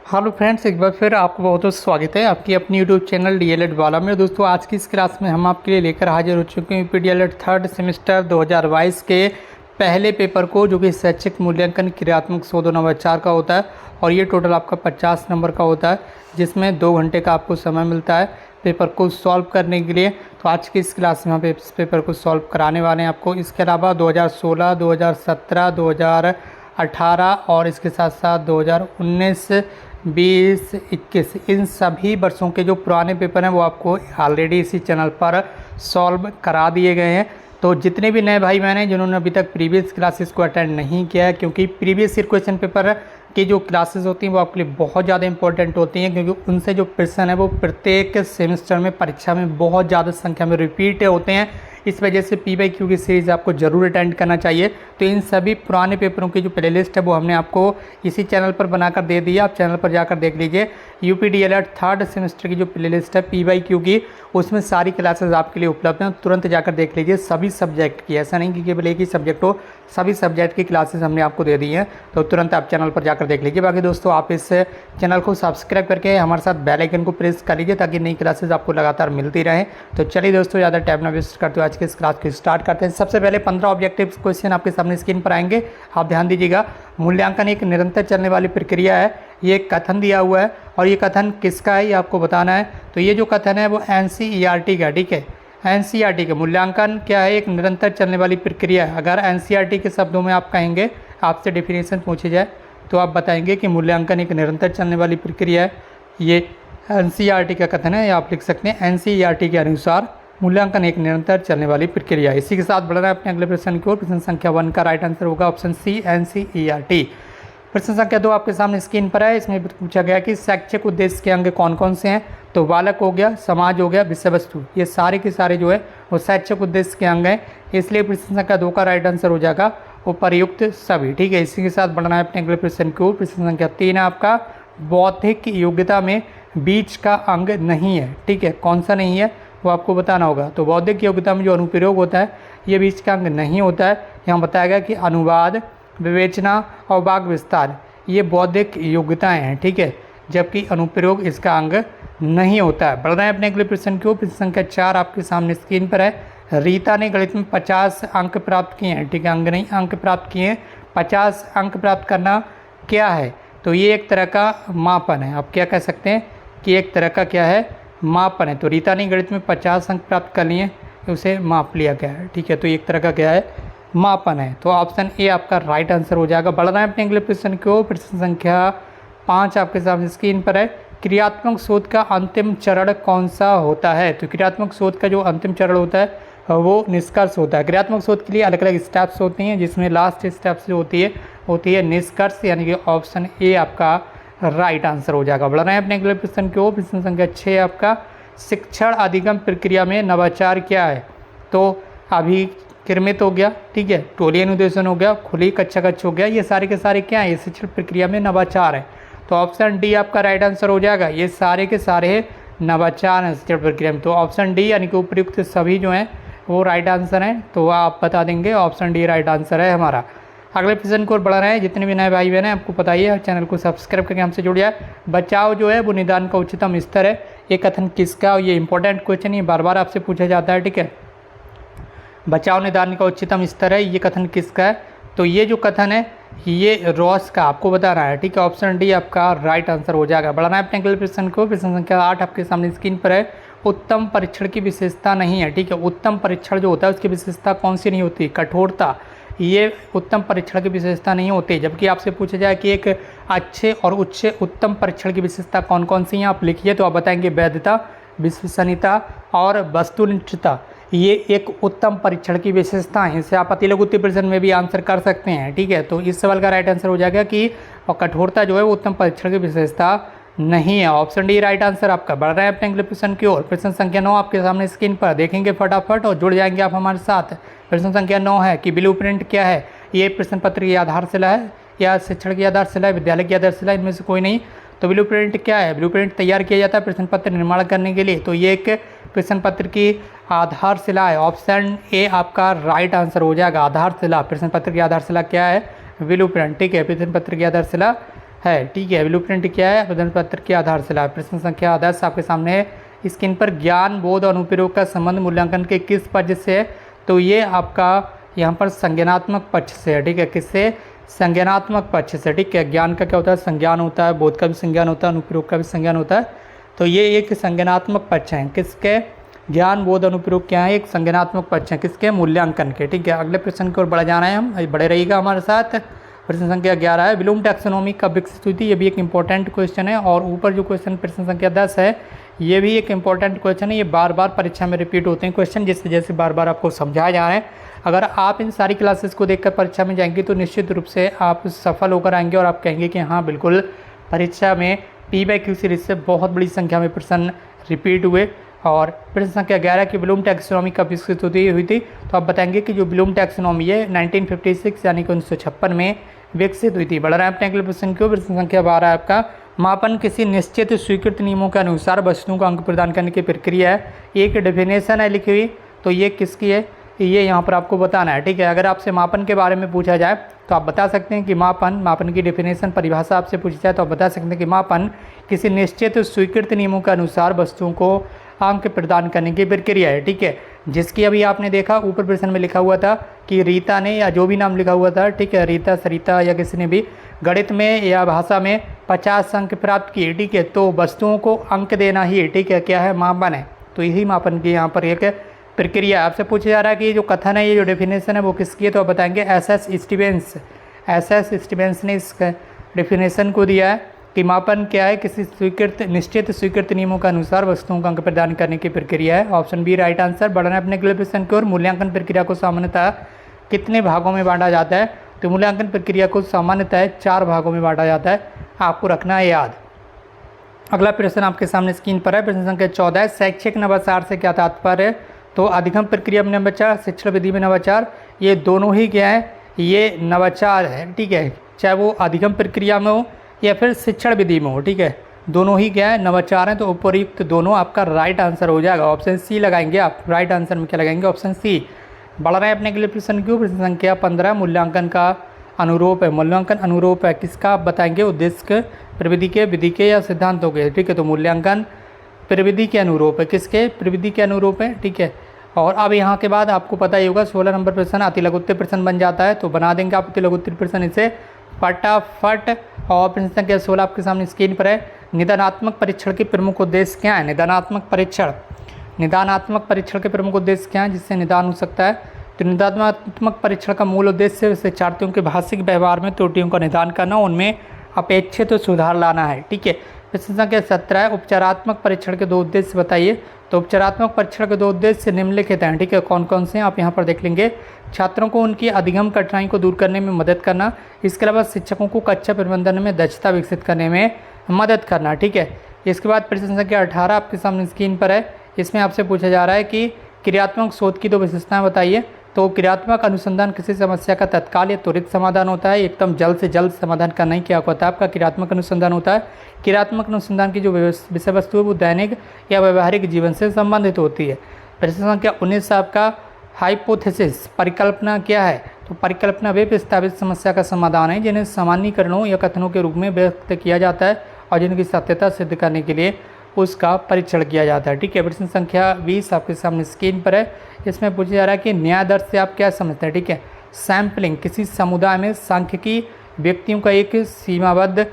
Hello friends, एक बार फिर आपको बहुत बहुत स्वागत है आपकी अपनी यूट्यूब चैनल डीएलएड वाला में। दोस्तों, आज की इस क्लास में हम आपके लिए लेकर हाजिर हो चुके हैं यूपी डीएलएड थर्ड सेमेस्टर 2022 के पहले पेपर को, जो कि शैक्षिक मूल्यांकन क्रियात्मक शोध नवाचार का होता है। और ये टोटल आपका 50 नंबर का होता है, जिसमें 2 घंटे का आपको समय मिलता है पेपर को सॉल्व करने के लिए। तो आज की इस क्लास में हम इस पेपर को सॉल्व कराने वाले हैं आपको। इसके अलावा 2016, 2017, 2018 और इसके साथ साथ 2019, 20, 21 इन सभी वर्षों के जो पुराने पेपर हैं वो आपको ऑलरेडी इसी चैनल पर सॉल्व करा दिए गए हैं। तो जितने भी नए भाई बहन हैं जिन्होंने अभी तक प्रीवियस क्लासेस को अटेंड नहीं किया है, क्योंकि प्रीवियस ईयर क्वेश्चन पेपर की जो क्लासेस होती हैं वो आपके लिए बहुत ज़्यादा इंपॉर्टेंट होती हैं, क्योंकि उनसे जो प्रश्न है वो प्रत्येक सेमेस्टर में परीक्षा में बहुत ज़्यादा संख्या में रिपीट होते हैं। इस वजह से PYQ की सीरीज़ आपको ज़रूर अटेंड करना चाहिए। तो इन सभी पुराने पेपरों की जो प्लेलिस्ट है वो हमने आपको इसी चैनल पर बनाकर दे दी है, आप चैनल पर जाकर देख लीजिए। यूपी डीएलएड थर्ड सेमेस्टर की जो प्लेलिस्ट है PYQ की, उसमें सारी क्लासेस आपके लिए उपलब्ध हैं, तुरंत जाकर देख लीजिए। सभी सब्जेक्ट की, ऐसा नहीं कि केवल एक ही सब्जेक्ट हो, सभी सब्जेक्ट की क्लासेस हमने आपको दे दी हैं, तो तुरंत आप चैनल पर जाकर देख लीजिए। बाकी दोस्तों, आप इस चैनल को सब्सक्राइब करके हमारे साथ बेल आइकन को प्रेस कर लीजिए, ताकि नई क्लासेस आपको लगातार मिलती रहें। तो चलिए दोस्तों, ज़्यादा टाइम ना वेस्ट करते हुए आज के इस क्लास को स्टार्ट करते हैं। सबसे पहले 15 ऑब्जेक्टिव क्वेश्चन आपके सामने स्क्रीन पर आएंगे, आप ध्यान दीजिएगा। मूल्यांकन एक निरंतर चलने वाली प्रक्रिया है, ये एक कथन दिया हुआ है और ये कथन किसका है ये आपको बताना है। तो ये जो कथन है वो NCERT का, ठीक है, NCERT का। मूल्यांकन क्या है? एक निरंतर चलने वाली प्रक्रिया है। अगर NCERT के शब्दों में आप कहेंगे, आपसे डेफिनेशन पूछी जाए तो आप बताएंगे कि मूल्यांकन एक निरंतर चलने वाली प्रक्रिया है। ये NCERT का कथन है, या आप लिख सकते हैं NCERT के अनुसार मूल्यांकन एक निरंतर चलने वाली प्रक्रिया है। इसी के साथ बढ़ रहा है अपने अगले प्रश्न की ओर। प्रश्न संख्या 1 का राइट आंसर होगा ऑप्शन सी, NCERT। प्रश्न संख्या 2 आपके सामने स्क्रीन पर है। इसमें पूछा गया कि शैक्षिक उद्देश्य के अंग कौन कौन से हैं। तो बालक हो गया, समाज हो गया, विषय वस्तु, ये सारे के सारे जो है वो शैक्षिक उद्देश्य के अंग हैं। इसलिए प्रश्न संख्या 2 का राइट आंसर हो जाएगा उपर्युक्त सभी, ठीक है। इसी के साथ बढ़ना है अपने अगले प्रश्न की ओर। प्रश्न संख्या 3 है आपका, बौद्धिक योग्यता में बीच का अंग नहीं है, ठीक है। कौन सा नहीं है वो आपको बताना होगा। तो बौद्धिक योग्यता में जो अनुप्रयोग होता है ये बीच का अंग नहीं होता है। यहाँ बताया गया कि अनुवाद, विवेचना और वाक विस्तार ये बौद्धिक योग्यताएं हैं, ठीक है, जबकि अनुप्रयोग इसका अंग नहीं होता है। बढ़ रहे हैं अपने अगले प्रश्न की ओर। प्रश्न संख्या 4 आपके सामने स्क्रीन पर है। रीता ने गणित में 50 अंक प्राप्त किए हैं, ठीक है, अंग नहीं, अंक प्राप्त किए हैं। 50 अंक प्राप्त करना क्या है? तो ये एक तरह का मापन है। आप क्या कह सकते हैं कि एक तरह का क्या है, मापन है। तो रीता ने गणित में 50 अंक प्राप्त कर लिए, उसे माप लिया गया है, ठीक है। तो एक तरह का क्या है, मापन है। तो ऑप्शन ए आपका राइट आंसर हो जाएगा। बढ़ रहे हैं अपने अगले प्रश्न की ओर। प्रश्न संख्या 5 आपके सामने स्क्रीन पर है। क्रियात्मक शोध का अंतिम चरण कौन सा होता है? तो क्रियात्मक शोध का जो अंतिम चरण होता है वो निष्कर्ष होता है। क्रियात्मक शोध के लिए अलग अलग स्टेप्स होती हैं, जिसमें लास्ट स्टेप्स जो होती है निष्कर्ष, यानी कि ऑप्शन ए आपका राइट आंसर हो जाएगा। बढ़ रहे हैं अपने अगले प्रश्न की ओर। प्रश्न संख्या 6 आपका, शिक्षण अधिगम प्रक्रिया में नवाचार क्या है? तो अभिक्रमित हो गया, ठीक है, टोली अनुदेशन हो गया, खुली कक्षा कक्ष हो गया, ये सारे के सारे क्या है, ये शिक्षण प्रक्रिया में नवाचार है। तो ऑप्शन डी आपका राइट आंसर हो जाएगा। ये सारे के सारे नवाचार हैं शिक्षण प्रक्रिया में। तो ऑप्शन डी यानी कि उपयुक्त सभी जो हैं वो राइट आंसर हैं। तो आप बता देंगे ऑप्शन डी राइट आंसर है हमारा। अगले प्रश्न को बढ़ रहे हैं। जितने भी नए भाई बहन हैं आपको पता ही है, चैनल को सब्सक्राइब करके हमसे जुड़ जाए। बचाव जो है वो निदान का उच्चतम स्तर है। ये कथन किसका? और ये इंपॉर्टेंट क्वेश्चन, ये बार बार आपसे पूछा जाता है, ठीक है। बचाव निदान का उच्चतम स्तर है, ये कथन किसका है? तो ये जो कथन है ये रॉस का आपको बताना है, ठीक है। ऑप्शन डी आपका राइट आंसर हो जाएगा। बढ़ाना है अपने अगले प्रश्न को। प्रश्न संख्या 8 आपके सामने स्क्रीन पर है। उत्तम परीक्षण की विशेषता नहीं है, ठीक है। उत्तम परीक्षण जो होता है उसकी विशेषता कौन सी नहीं होती? कठोरता, ये उत्तम परीक्षण की विशेषता नहीं होती। जबकि आपसे पूछा जाए कि एक अच्छे और उच्च उत्तम परीक्षण की विशेषता कौन कौन सी हैं, आप लिखिए। तो आप बताएंगे वैधता, विश्वसनीयता और वस्तुनिष्ठता, ये एक उत्तम परीक्षण की विशेषता है। इसे आप अति लघु उत्तर प्रश्न में भी आंसर कर सकते हैं, ठीक है। तो इस सवाल का राइट आंसर हो जाएगा कि और कठोरता जो है वो उत्तम परीक्षण की विशेषता नहीं है। ऑप्शन डी राइट आंसर आपका। बढ़ रहा है अपने अगले प्रश्न की ओर। प्रश्न संख्या 9 आपके सामने स्क्रीन पर देखेंगे फटाफट और जुड़ जाएंगे आप हमारे साथ। प्रश्न संख्या 9 है कि ब्लू प्रिंट क्या है? ये प्रश्न पत्र की आधारशिला है या शिक्षण की आधारशिला है, विद्यालय की आधारशिला, इनमें से कोई नहीं। तो ब्लू प्रिंट क्या है? ब्लू प्रिंट तैयार किया जाता है प्रश्न पत्र निर्माण करने के लिए। तो ये एक प्रश्न पत्र की आधारशिला है। ऑप्शन ए आपका राइट आंसर हो जाएगा। आधारशिला, प्रश्न पत्र की आधारशिला क्या है? ब्लू प्रिंट, ठीक है, प्रश्न पत्र की आधारशिला है। ठीक है, ब्लूप्रिंट क्या है? आवेदन पत्र की आधारशिला। प्रश्न संख्या 10 आपके सामने है स्क्रीन पर। ज्ञान, बोध और अनुप्रयोग का संबंध मूल्यांकन के किस पक्ष से है? तो ये आपका यहाँ पर संज्ञानात्मक पक्ष से है। ठीक है, किससे? संज्ञानात्मक पक्ष से। ठीक है, ज्ञान का क्या होता है? संज्ञान होता है, बोध का भी संज्ञान होता है, अनुप्रयोग का भी संज्ञान होता है। तो ये एक संज्ञानात्मक पक्ष है। किसके? ज्ञान, बोध, अनुप्रयोग क्या है? एक संज्ञानात्मक पक्ष है। किसके? मूल्यांकन के। ठीक है, अगले प्रश्न की ओर बढ़ जाना है, हम बड़े रहिएगा हमारे साथ। प्रश्न संख्या 11 है ब्लूम टैक्सोनॉमी कब विकसित हुई थी? ये भी एक इंपॉर्टेंट क्वेश्चन है। और ऊपर जो क्वेश्चन प्रश्न संख्या 10 है, ये भी एक इंपॉर्टेंट क्वेश्चन है। ये बार बार परीक्षा में रिपीट होते हैं क्वेश्चन, जिस वजह से बार बार आपको समझाया जा रहा है। अगर आप इन सारी क्लासेस को देखकर परीक्षा में जाएंगे तो निश्चित रूप से आप सफल होकर आएंगे और आप कहेंगे कि हाँ बिल्कुल, परीक्षा में P/Q सीरीज से बहुत बड़ी संख्या में प्रश्न रिपीट हुए। और प्रश्न संख्या 11 की ब्लूम टैक्सोनॉमी कब विकसित हुई थी? तो आप बताएंगे कि जो ब्लूम टैक्सोनॉमी है 1956 यानी कि 1956 में विकसित हुई थी। बढ़ रहा है अपने अगले प्रश्न की। प्रश्न संख्या 12 आपका मापन किसी निश्चित स्वीकृत नियमों के अनुसार वस्तुओं को अंक प्रदान करने की प्रक्रिया है। एक डेफिनेशन है लिखी हुई, तो ये किसकी है? ये यहाँ पर आपको बताना है। ठीक है, अगर आपसे मापन के बारे में पूछा जाए तो आप बता सकते हैं कि मापन की डेफिनेशन, परिभाषा आपसे पूछी जाए तो आप बता सकते हैं कि मापन किसी निश्चित स्वीकृत नियमों के अनुसार वस्तुओं को अंक प्रदान करने की प्रक्रिया है। ठीक है, जिसकी अभी आपने देखा ऊपर प्रश्न में लिखा हुआ था कि रीता ने, या जो भी नाम लिखा हुआ था, ठीक है, रीता, सरिता या किसी ने भी गणित में या भाषा में 50 अंक प्राप्त किए। ठीक है, तो वस्तुओं को अंक देना ही, ठीक है, क्या है? मापन है। तो यही मापन की यहाँ पर एक प्रक्रिया। आपसे पूछा जा रहा है कि जो कथन है, ये जो डेफिनेशन है वो किसकी है? तो आप बताएंगे SS स्टीवेंस ने इस डेफिनेशन को दिया है कि मापन क्या है? किसी निश्चित स्वीकृत नियमों के अनुसार वस्तुओं को अंक प्रदान करने की प्रक्रिया है। Option B right answer. बढ़ना है अपने अगले प्रश्न की ओर। मूल्यांकन प्रक्रिया को सामान्यतः कितने भागों में बांटा जाता है? तो मूल्यांकन प्रक्रिया को सामान्यतः 4 भागों में बांटा जाता है, आपको रखना है याद। अगला प्रश्न आपके सामने स्क्रीन पर है। प्रश्न संख्या 14 शैक्षिक नवाचार से क्या तात्पर्य है? तो अधिगम प्रक्रिया में नवाचार, शिक्षण विधि में नवाचार, ये दोनों ही क्या है? ये नवाचार है। ठीक है, चाहे वो अधिगम प्रक्रिया में हो या फिर शिक्षण विधि में हो। ठीक है, दोनों ही क्या है? नवाचार हैं। तो उपयुक्त दोनों आपका राइट आंसर हो जाएगा। ऑप्शन सी लगाएंगे आप। राइट आंसर में क्या लगाएंगे? Option C. बढ़ रहे हैं अपने अगले प्रश्न की। प्रश्न संख्या 15 मूल्यांकन का अनुरूप है। मूल्यांकन अनुरूप है किसका? आप बताएंगे उद्देश्य, प्रविधि के, विधि के या सिद्धांतों के। ठीक है, तो मूल्यांकन प्रविधि के अनुरूप है। किसके? प्रविधि के अनुरूप है। ठीक है, और अब यहाँ के बाद आपको पता ही होगा 16 नंबर प्रश्न अति लघुत्तर प्रश्न बन जाता है, तो बना देंगे आप अति लघुत्तर प्रश्न इसे फटाफट। और प्रश्न संख्या 16 आपके सामने स्क्रीन पर है। निदानात्मक परीक्षण के प्रमुख उद्देश्य क्या है? निदानात्मक परीक्षण के प्रमुख उद्देश्य क्या है जिससे निदान हो सकता है? तो निदानात्मक परीक्षण का मूल उद्देश्य शिक्षार्थियों के भाषिक व्यवहार में त्रुटियों का निदान करना, उनमें अपेक्षित सुधार लाना है। ठीक है, प्रश्न संख्या 17 उपचारात्मक परीक्षण के 2 उद्देश्य बताइए। तो उपचारात्मक परीक्षण के 2 उद्देश्य निम्नलिखित हैं। ठीक है, कौन कौन से हैं आप यहाँ पर देख लेंगे। छात्रों को उनकी अधिगम कठिनाई को दूर करने में मदद करना, इसके अलावा शिक्षकों को कक्षा प्रबंधन में दक्षता विकसित करने में मदद करना। ठीक है, इसके बाद प्रश्न संख्या 18 आपके सामने स्क्रीन पर है। इसमें आपसे पूछा जा रहा है कि क्रियात्मक शोध की 2 विशेषताएं बताइए। तो क्रियात्मक अनुसंधान किसी समस्या का तत्काल या त्वरित समाधान होता है, एकदम जल्द से जल्द समाधान करना ही क्या होता है? आपका क्रियात्मक अनुसंधान होता है। क्रियात्मक अनुसंधान की जो विषय वस्तु है वो दैनिक या व्यवहारिक जीवन से संबंधित होती है। प्रश्न संख्या 19 आपका हाइपोथेसिस, परिकल्पना क्या है? तो परिकल्पना वे प्रस्तावित समस्या का समाधान है जिन्हें सामान्यीकरणों या कथनों के रूप में व्यक्त किया जाता है और जिनकी सत्यता सिद्ध करने के लिए उसका परीक्षण किया जाता है। ठीक है, प्रश्न संख्या 20 आपके सामने स्क्रीन पर है। इसमें पूछा जा रहा है कि न्याय दर्श से आप क्या समझते हैं? ठीक है, सैम्पलिंग किसी समुदाय में सांख्यिकी व्यक्तियों का एक सीमाबद्ध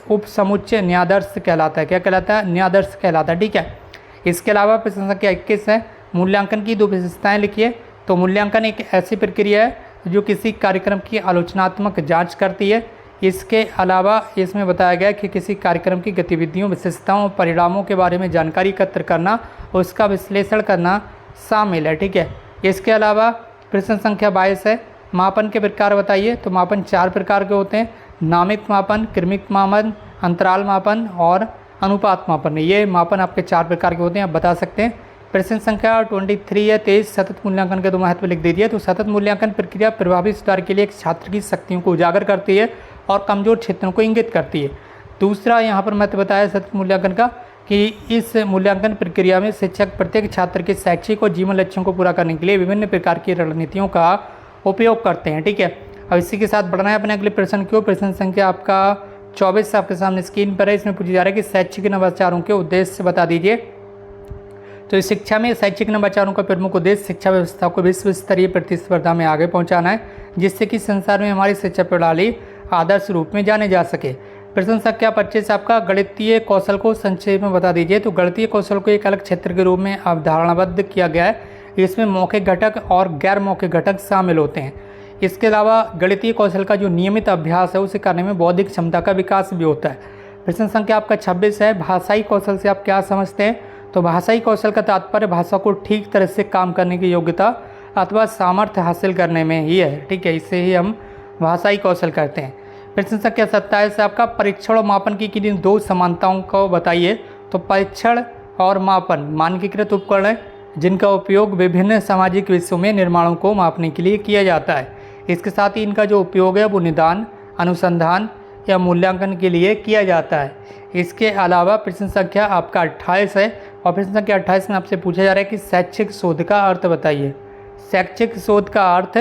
उप समुच्चय न्यायादर्श कहलाता है। क्या कहलाता है? न्यायादर्श कहलाता है। ठीक है, इसके अलावा प्रश्न संख्या 21 है मूल्यांकन की 2 विशेषताएं लिखिए। तो मूल्यांकन एक ऐसी प्रक्रिया है जो किसी कार्यक्रम की आलोचनात्मक जांच करती है। इसके अलावा इसमें बताया गया कि किसी कार्यक्रम की गतिविधियों, विशेषताओं, परिणामों के बारे में जानकारी एकत्र करना, उसका विश्लेषण करना शामिल है। ठीक है, इसके अलावा प्रश्न संख्या 22 है मापन के प्रकार बताइए। तो मापन 4 प्रकार के होते हैं, नामित मापन, क्रमिक मापन, अंतराल मापन और अनुपात मापन। ये मापन आपके 4 प्रकार के होते हैं, आप बता सकते हैं। प्रश्न संख्या 23 है 23 सतत मूल्यांकन के 2 महत्व लिख दीजिए। तो सतत मूल्यांकन प्रक्रिया प्रभावी सुधार के लिए एक छात्र की शक्तियों को उजागर करती है और कमजोर क्षेत्रों को इंगित करती है। दूसरा यहाँ पर महत्व बताया सतत मूल्यांकन का कि इस मूल्यांकन प्रक्रिया में शिक्षक प्रत्येक छात्र के शैक्षिक और जीवन लक्ष्यों को पूरा करने के लिए विभिन्न प्रकार की रणनीतियों का उपयोग करते हैं। ठीक है, अब इसी के साथ बढ़ना है अपने अगले प्रश्न की ओर। प्रश्न संख्या आपका 24 आपके सामने स्क्रीन पर है। इसमें पूछा जा रहा है कि शैक्षिक नवाचारों के उद्देश्य बता दीजिए। तो इस शिक्षा में शैक्षिक नवाचारों का प्रमुख उद्देश्य शिक्षा व्यवस्था को विश्व स्तरीय प्रतिस्पर्धा में आगे पहुंचाना है, जिससे कि संसार में हमारी शिक्षा प्रणाली आदर्श रूप में जाने जा सके। प्रश्न संख्या 25 आपका गणितीय कौशल को संक्षेप में बता दीजिए। तो गणितीय कौशल को एक अलग क्षेत्र के रूप में अवधारणाबद्ध किया गया है। इसमें मौखिक घटक और गैर मौखिक घटक शामिल होते हैं। इसके अलावा गणितीय कौशल का जो नियमित अभ्यास है उसे करने में बौद्धिक क्षमता का विकास भी होता है। प्रश्न संख्या आपका 26 है, भाषाई कौशल से आप क्या समझते हैं? तो भाषाई कौशल का तात्पर्य भाषा को ठीक तरह से काम करने की योग्यता अथवा सामर्थ्य हासिल करने में ही है। ठीक है, इससे ही हम भाषाई कौशल करते हैं। प्रश्न संख्या 27 है आपका परीक्षण और मापन की किन्हीं दो समानताओं को बताइए। तो परीक्षण और मापन मानकीकृत उपकरण है जिनका उपयोग विभिन्न सामाजिक विषयों में निर्माणों को मापने के लिए किया जाता है। इसके साथ ही इनका जो उपयोग है वो निदान, अनुसंधान या मूल्यांकन के लिए किया जाता है। इसके अलावा प्रश्न संख्या आपका 28 है और प्रश्न संख्या 28 में आपसे पूछा जा रहा है कि शैक्षिक शोध का अर्थ बताइए। शैक्षिक शोध का अर्थ,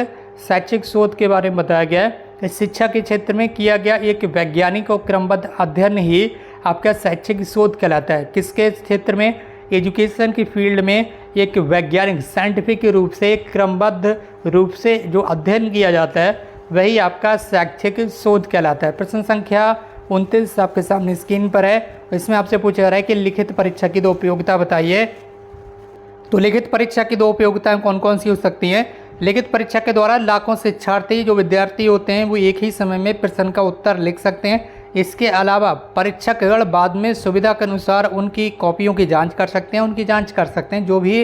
शैक्षिक शोध के बारे में बताया गया है कि शिक्षा के क्षेत्र में किया गया एक वैज्ञानिक और क्रमबद्ध अध्ययन ही आपका शैक्षिक शोध कहलाता है। किसके क्षेत्र में? एजुकेशन की फील्ड में एक वैज्ञानिक साइंटिफिक रूप से क्रमबद्ध रूप से जो अध्ययन किया जाता है वही आपका शैक्षिक शोध कहलाता है। प्रश्न संख्या 29 आपके सामने स्क्रीन पर है। इसमें आपसे पूछा जा रहा है कि लिखित परीक्षा की दो उपयोगिता बताइए। तो लिखित परीक्षा की दो उपयोगिताएं कौन कौन सी हो सकती हैं? लिखित परीक्षा के द्वारा लाखों शिक्षार्थी जो विद्यार्थी होते हैं वो एक ही समय में प्रश्न का उत्तर लिख सकते हैं। इसके अलावा परीक्षकगण बाद में सुविधा के अनुसार उनकी कॉपियों की जांच कर सकते हैं, जो भी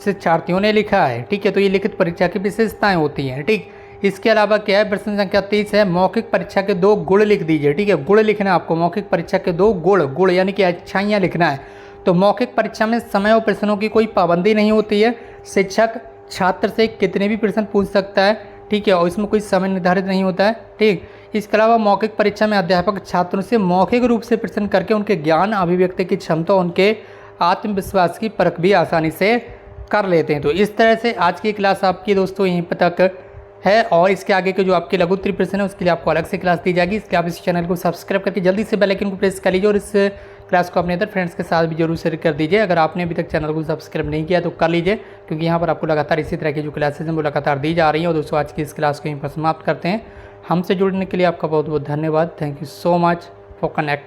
शिक्षार्थियों ने लिखा है। ठीक है, तो ये लिखित परीक्षा की विशेषताएं होती हैं। ठीक, इसके अलावा क्या है? प्रश्न संख्या 30 है, मौखिक परीक्षा के दो गुण लिख दीजिए। ठीक है, गुण लिखना है आपको, मौखिक परीक्षा के दो गुण यानी कि अच्छाइयाँ लिखना है। तो मौखिक परीक्षा में समय और प्रश्नों की कोई पाबंदी नहीं होती है। शिक्षक छात्र से कितने भी प्रश्न पूछ सकता है। ठीक है, और इसमें कोई समय निर्धारित नहीं होता है। ठीक, इसके अलावा मौखिक परीक्षा में अध्यापक छात्रों से मौखिक रूप से प्रश्न करके उनके ज्ञान, अभिव्यक्ति की क्षमता, उनके आत्मविश्वास की परख भी आसानी से कर लेते हैं। तो इस तरह से आज की क्लास आपकी दोस्तों यहीं पर तक है और इसके आगे के जो आपके लघु उत्तरीय प्रश्न है उसके लिए आपको अलग से क्लास दी जाएगी। इसके आप इस चैनल को सब्सक्राइब करके जल्दी से बेल आइकन को प्रेस कर लीजिए और इस क्लास को अपने अदर फ्रेंड्स के साथ भी जरूर शेयर कर दीजिए। अगर आपने अभी तक चैनल को सब्सक्राइब नहीं किया तो कर लीजिए, क्योंकि यहाँ पर आपको लगातार इसी तरह की जो क्लासेज हैं वो लगातार दी जा रही हैं। और दोस्तों आज की इस क्लास को यहीं पर समाप्त करते हैं। हमसे जुड़ने के लिए आपका बहुत बहुत धन्यवाद। Thank you so much for connect.